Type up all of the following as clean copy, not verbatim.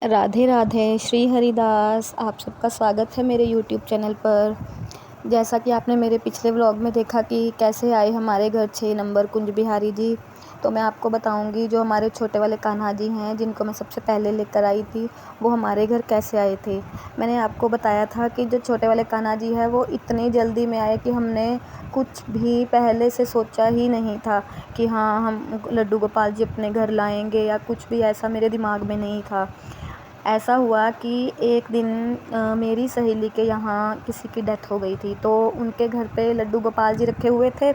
राधे राधे। श्री हरिदास। आप सबका स्वागत है मेरे यूट्यूब चैनल पर। जैसा कि आपने मेरे पिछले व्लॉग में देखा कि कैसे आए हमारे घर 6 नंबर कुंज बिहारी जी, तो मैं आपको बताऊंगी जो हमारे छोटे वाले कान्हा जी हैं, जिनको मैं सबसे पहले लेकर आई थी, वो हमारे घर कैसे आए थे। मैंने आपको बताया था कि जो छोटे वाले कान्हा जी हैं वो इतनी जल्दी में आए कि हमने कुछ भी पहले से सोचा ही नहीं था कि हाँ हम लड्डू गोपाल जी अपने घर लाएंगे, या कुछ भी ऐसा मेरे दिमाग में नहीं था। ऐसा हुआ कि एक दिन मेरी सहेली के यहाँ किसी की डेथ हो गई थी, तो उनके घर पे लड्डू गोपाल जी रखे हुए थे।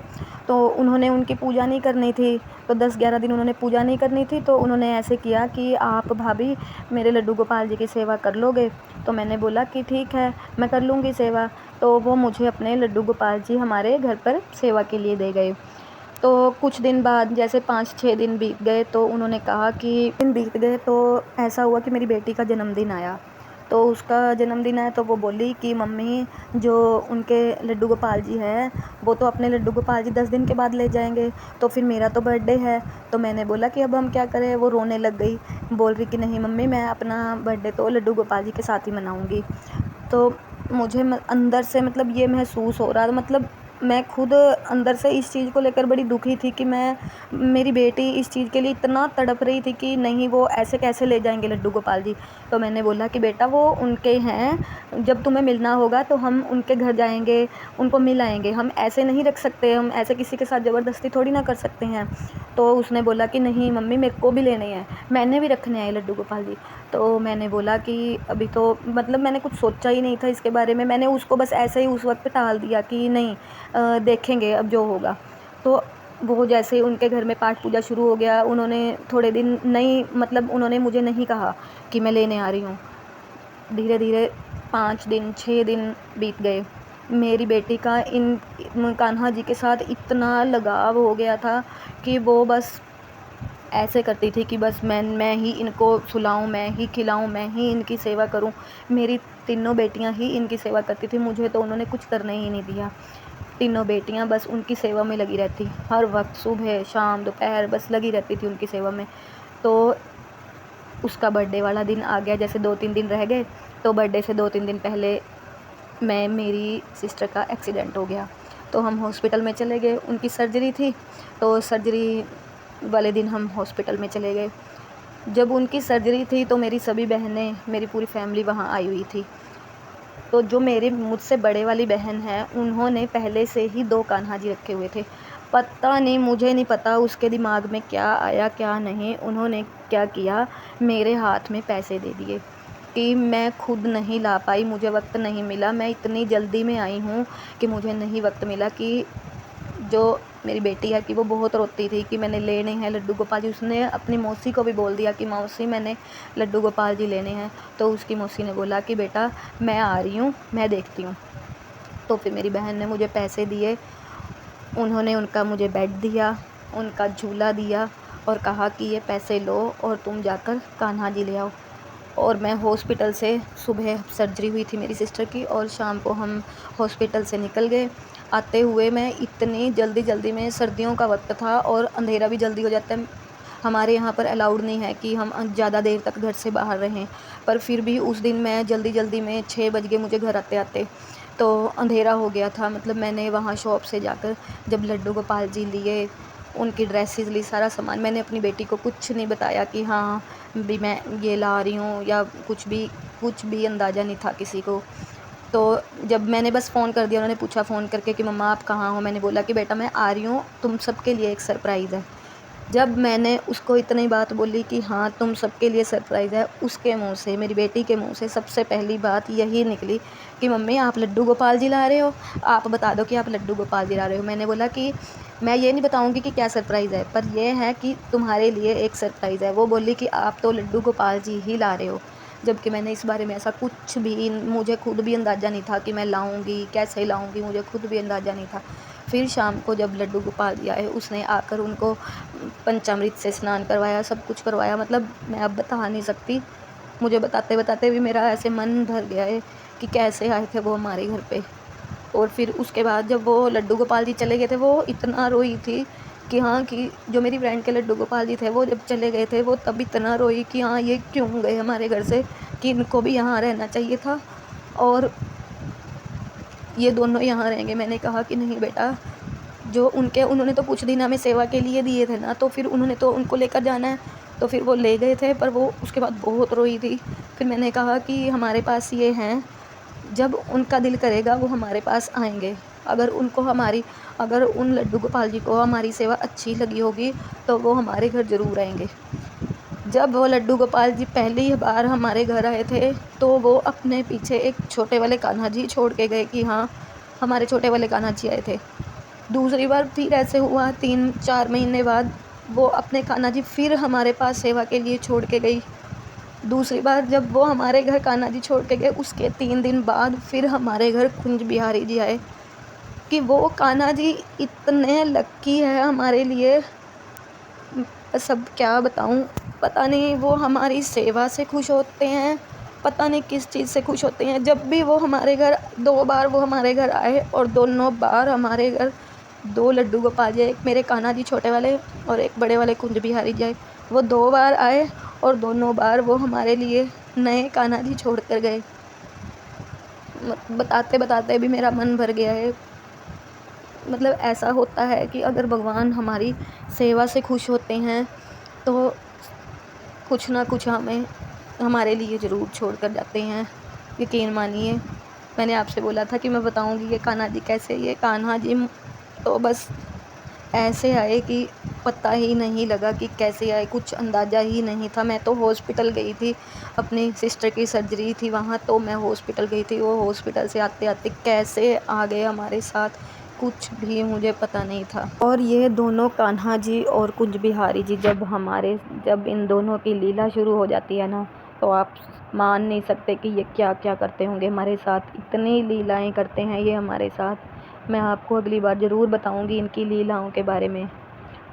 तो उन्होंने उनकी पूजा नहीं करनी थी, तो 10-11 दिन उन्होंने पूजा नहीं करनी थी। तो उन्होंने ऐसे किया कि आप भाभी मेरे लड्डू गोपाल जी की सेवा कर लोगे। तो मैंने बोला कि ठीक है, मैं कर लूँगी सेवा। तो वो मुझे अपने लड्डू गोपाल जी हमारे घर पर सेवा के लिए दे गए। तो कुछ दिन बाद जैसे 5-6 दिन बीत गए, तो उन्होंने कहा कि दिन बीत गए, तो ऐसा हुआ कि मेरी बेटी का जन्मदिन आया। तो उसका जन्मदिन आया तो वो बोली कि मम्मी जो उनके लड्डू गोपाल जी हैं वो तो अपने लड्डू गोपाल जी 10 दिन के बाद ले जाएंगे, तो फिर मेरा तो बर्थडे है। तो मैंने बोला कि अब हम क्या करें। वो रोने लग गई, बोल रही कि नहीं मम्मी, मैं अपना बर्थडे तो लड्डू गोपाल जी के साथ ही मनाऊँगी। तो मुझे अंदर से मतलब ये महसूस हो रहा था, मतलब मैं खुद अंदर से इस चीज़ को लेकर बड़ी दुखी थी कि मेरी बेटी इस चीज़ के लिए इतना तड़प रही थी कि नहीं, वो ऐसे कैसे ले जाएंगे लड्डू गोपाल जी। तो मैंने बोला कि बेटा वो उनके हैं, जब तुम्हें मिलना होगा तो हम उनके घर जाएंगे, उनको मिल आएंगे। हम ऐसे नहीं रख सकते, हम ऐसे किसी के साथ ज़बरदस्ती थोड़ी ना कर सकते हैं। तो उसने बोला कि नहीं मम्मी, मेरे को भी लेने हैं, मैंने भी रखने हैं लड्डू गोपाल जी। तो मैंने बोला कि अभी तो मतलब मैंने कुछ सोचा ही नहीं था इसके बारे में, मैंने उसको बस ऐसे ही उस वक्त टाल दिया कि नहीं, देखेंगे अब जो होगा। तो वो जैसे उनके घर में पाठ पूजा शुरू हो गया, उन्होंने थोड़े दिन नहीं, मतलब उन्होंने मुझे नहीं कहा कि मैं लेने आ रही हूँ। धीरे धीरे 5 दिन 6 दिन बीत गए। मेरी बेटी का इन कान्हा जी के साथ इतना लगाव हो गया था कि वो बस ऐसे करती थी कि बस मैं ही इनको सुलाऊं, मैं ही खिलाऊं, मैं ही इनकी सेवा करूं। मेरी तीनों बेटियां ही इनकी सेवा करती थी, मुझे तो उन्होंने कुछ करने ही नहीं दिया। तीनों बेटियां बस उनकी सेवा में लगी रहती, हर वक्त सुबह शाम दोपहर बस लगी रहती थी उनकी सेवा में। तो उसका बर्थडे वाला दिन आ गया, जैसे 2-3 दिन रह गए, तो बर्थडे से 2-3 दिन पहले मेरी सिस्टर का एक्सीडेंट हो गया। तो हम हॉस्पिटल में चले गए, उनकी सर्जरी थी, तो सर्जरी वाले दिन हम हॉस्पिटल में चले गए। जब उनकी सर्जरी थी तो मेरी सभी बहनें, मेरी पूरी फैमिली वहाँ आई हुई थी। तो जो मेरे मुझसे बड़े वाली बहन है, उन्होंने पहले से ही 2 कान्हा जी रखे हुए थे। पता नहीं, मुझे नहीं पता उसके दिमाग में क्या आया क्या नहीं, उन्होंने क्या किया, मेरे हाथ में पैसे दे दिए कि मैं खुद नहीं ला पाई, मुझे वक्त नहीं मिला, मैं इतनी जल्दी में आई हूँ कि मुझे नहीं वक्त मिला। कि जो मेरी बेटी है कि वो बहुत रोती थी कि मैंने लेने हैं लड्डू गोपाल जी। उसने अपनी मौसी को भी बोल दिया कि मौसी मैंने लड्डू गोपाल जी लेने हैं। तो उसकी मौसी ने बोला कि बेटा मैं आ रही हूँ, मैं देखती हूँ। तो फिर मेरी बहन ने मुझे पैसे दिए, उन्होंने उनका मुझे बेड दिया, उनका झूला दिया और कहा कि ये पैसे लो और तुम जाकर कान्हा जी ले आओ। और मैं हॉस्पिटल से, सुबह सर्जरी हुई थी मेरी सिस्टर की और शाम को हम हॉस्पिटल से निकल गए। आते हुए मैं इतनी जल्दी में, सर्दियों का वक्त था और अंधेरा भी जल्दी हो जाता है, हमारे यहाँ पर अलाउड नहीं है कि हम ज़्यादा देर तक घर से बाहर रहें। पर फिर भी उस दिन मैं जल्दी में 6 बज गए मुझे घर आते आते, तो अंधेरा हो गया था। मतलब मैंने वहाँ शॉप से जाकर जब लड्डू गोपाल जी लिए, उनकी ड्रेसेस ली, सारा सामान, मैंने अपनी बेटी को कुछ नहीं बताया कि हाँ भी मैं ये ला रही हूँ, या कुछ भी अंदाज़ा नहीं था किसी को। तो जब मैंने बस फ़ोन कर दिया, उन्होंने पूछा फ़ोन करके कि मम्मा आप कहाँ हो। मैंने बोला कि बेटा मैं आ रही हूँ, तुम सबके लिए एक सरप्राइज़ है। जब मैंने उसको इतनी बात बोली कि हाँ तुम सबके लिए सरप्राइज़ है, उसके मुंह से, मेरी बेटी के मुंह से सबसे पहली बात यही निकली कि मम्मी आप लड्डू गोपाल जी ला रहे हो, आप बता दो कि आप लड्डू गोपाल जी ला रहे हो। मैंने बोला कि मैं ये नहीं बताऊंगी कि क्या सरप्राइज़ है, पर यह है कि तुम्हारे लिए एक सरप्राइज़ है। वो बोली कि आप तो लड्डू गोपाल जी ही ला रहे हो, जबकि मैंने इस बारे में ऐसा कुछ भी, मुझे खुद भी अंदाज़ा नहीं था कि मैं लाऊंगी, कैसे लाऊंगी, मुझे खुद भी अंदाज़ा नहीं था। फिर शाम को जब लड्डू गोपाल जी आए, उसने आकर उनको पंचामृत से स्नान करवाया, सब कुछ करवाया। मतलब मैं अब बता नहीं सकती, मुझे बताते बताते भी मेरा ऐसे मन भर गया है कि कैसे आए थे वो हमारे घर पे। और फिर उसके बाद जब वो लड्डू गोपाल जी चले गए थे, वो इतना रोई थी कि हाँ कि जो मेरी फ्रेंड के लड्डू गोपाल जी थे वो जब चले गए थे वो तब इतना रोई कि हाँ ये क्यों गए हमारे घर से, कि इनको भी यहाँ रहना चाहिए था और ये दोनों यहाँ रहेंगे। मैंने कहा कि नहीं बेटा, जो उन्होंने तो कुछ दिन हमें सेवा के लिए दिए थे ना, तो फिर उन्होंने तो उनको लेकर जाना है, तो फिर वो ले गए थे, पर वो उसके बाद बहुत रोई थी। फिर मैंने कहा कि हमारे पास ये हैं, जब उनका दिल करेगा वो हमारे पास आएंगे। अगर उन लड्डू गोपाल जी को हमारी सेवा अच्छी लगी होगी तो वो हमारे घर ज़रूर आएंगे। जब वो लड्डू गोपाल जी पहली बार हमारे घर आए थे तो वो अपने पीछे एक छोटे वाले कान्हा जी छोड़ के गए कि हाँ हमारे छोटे वाले कान्हा जी आए थे। दूसरी बार फिर ऐसे हुआ, 3-4 महीने बाद वो अपने कान्हा जी फिर हमारे पास सेवा के लिए छोड़ के गई। दूसरी बार जब वो हमारे घर कान्हा जी छोड़ के गए, उसके 3 दिन बाद फिर हमारे घर कुंज बिहारी जी आए। कि वो कान्हा जी इतने लक्की है हमारे लिए, सब क्या बताऊं। पता नहीं वो हमारी सेवा से खुश होते हैं, पता नहीं किस चीज़ से खुश होते हैं। जब भी वो हमारे घर 2 बार वो हमारे घर आए और दोनों बार हमारे घर 2 लड्डू गोपाल जी, एक मेरे कान्हा जी छोटे वाले और एक बड़े वाले कुंज बिहारी जी आए। वो 2 बार आए और दोनों बार वो हमारे लिए नए कान्हा जी छोड़ कर गए। बताते बताते भी मेरा मन भर गया है। मतलब ऐसा होता है कि अगर भगवान हमारी सेवा से खुश होते हैं तो कुछ ना कुछ हमारे लिए ज़रूर छोड़ कर जाते हैं। यकीन मानिए, मैंने आपसे बोला था कि मैं बताऊंगी ये कान्हा जी कैसे। ये कान्हा जी तो बस ऐसे आए कि पता ही नहीं लगा कि कैसे आए, कुछ अंदाज़ा ही नहीं था। मैं तो हॉस्पिटल गई थी, अपनी सिस्टर की सर्जरी थी वहाँ, तो मैं हॉस्पिटल गई थी। वो हॉस्पिटल से आते आते कैसे आ गए हमारे साथ, कुछ भी मुझे पता नहीं था। और ये दोनों कान्हा जी और कुंज बिहारी जी जब इन दोनों की लीला शुरू हो जाती है ना, तो आप मान नहीं सकते कि ये क्या क्या करते होंगे हमारे साथ। इतनी लीलाएं करते हैं ये हमारे साथ। मैं आपको अगली बार ज़रूर बताऊंगी इनकी लीलाओं के बारे में।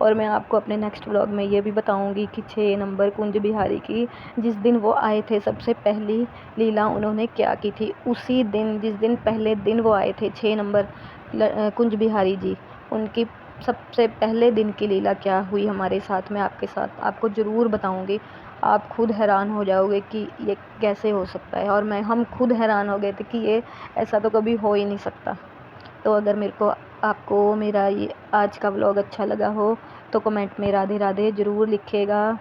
और मैं आपको अपने नेक्स्ट व्लॉग में ये भी बताऊंगी कि 6 नंबर कुंज बिहारी की जिस दिन वो आए थे सबसे पहली लीला उन्होंने क्या की थी। उसी दिन, जिस दिन पहले दिन वो आए थे 6 नंबर कुंज बिहारी जी, उनकी सबसे पहले दिन की लीला क्या हुई हमारे साथ, मैं आपको ज़रूर बताऊंगी। आप खुद हैरान हो जाओगे कि ये कैसे हो सकता है। और हम खुद हैरान हो गए थे कि ये ऐसा तो कभी हो ही नहीं सकता। तो अगर आपको मेरा ये आज का व्लॉग अच्छा लगा हो तो कमेंट में राधे राधे ज़रूर लिखिएगा।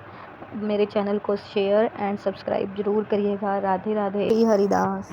मेरे चैनल को शेयर एंड सब्सक्राइब ज़रूर करिएगा। राधे राधे। हरिदास।